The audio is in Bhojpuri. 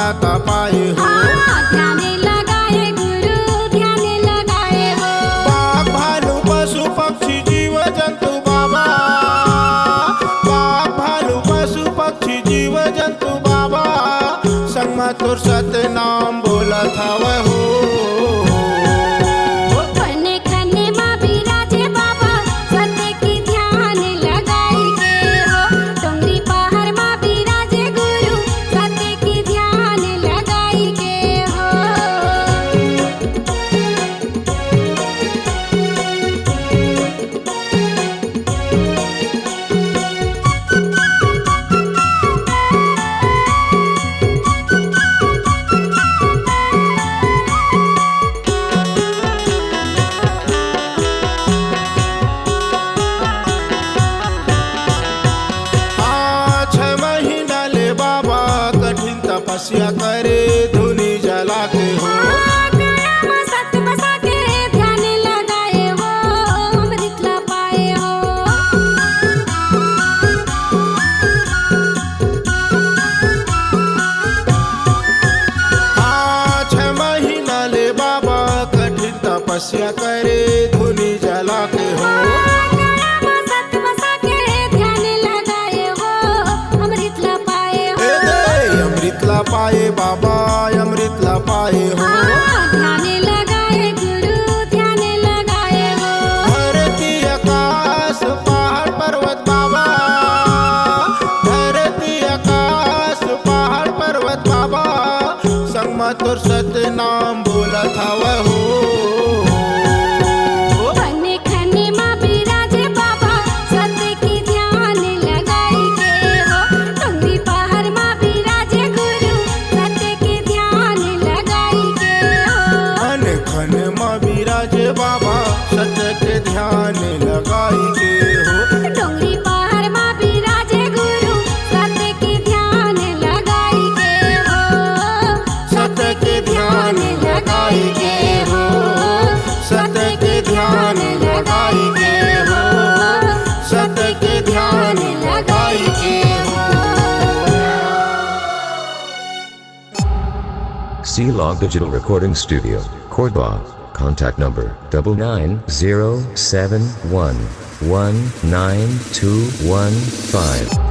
आता पाए हो। ध्यान लगाए गुरु ध्यान लगाए हो। बाघ भालू पशु पक्षी जीव जंतु बाबा, बाघ भालू पशु पक्षी जीव जंतु बाबा, संग में तोर सत्य नाम बोलत हवे हो। खने खने माँ बिराजे बाबा सत्य की ध्यान लगाई के हो। डोंगरी पहाड़ माँ बिराजे गुरु सत्य की ध्यान लगाई के हो। हाँ, 6 महीना ले बाबा कठिन तपस्या करे धुनी जला के हो। गया माँ सत्य बसा के ध्यान लगाए हो। अमृत ला पाए हो। हाँ, 6 महीना ले बाबा कठिन तपस्या करे धुनी जला के हो। गया माँ सत्य बसा के ध्यान लगाए हो। अमृत ला पाए हो। ए दे अमृत ला पाए बाबा, अमृत ला पाए हो। ध्यान लगाए गुरु ध्यान लगाए हो। धरती आकाश पहाड़ पर्वत बाबा, धरती आकाश पहाड़ पर्वत बाबा, संग में तोर सत्य नाम बोलत हवे हो। खने खने माँ बिराजे बाबा सत्य की ध्यान लगाई के हो। डोंगरी पहाड़ माँ बिराजे गुरु सत्य की ध्यान लगाई के हो। खन खन माँ बिराजे बाबा सत्य के ध्यान लगाई के हो। डोंगरी पहाड़ माँ बिराजे गुरु सत्य की ध्यान लगाई के हो। सत्य के ध्यान लगाई के हो, सत्य के ध्यान लगाई के हो, सत्य के ध्यान लगाई के हो। C-Log Digital Recording Studio, Cordoba. Contact number 9907119215.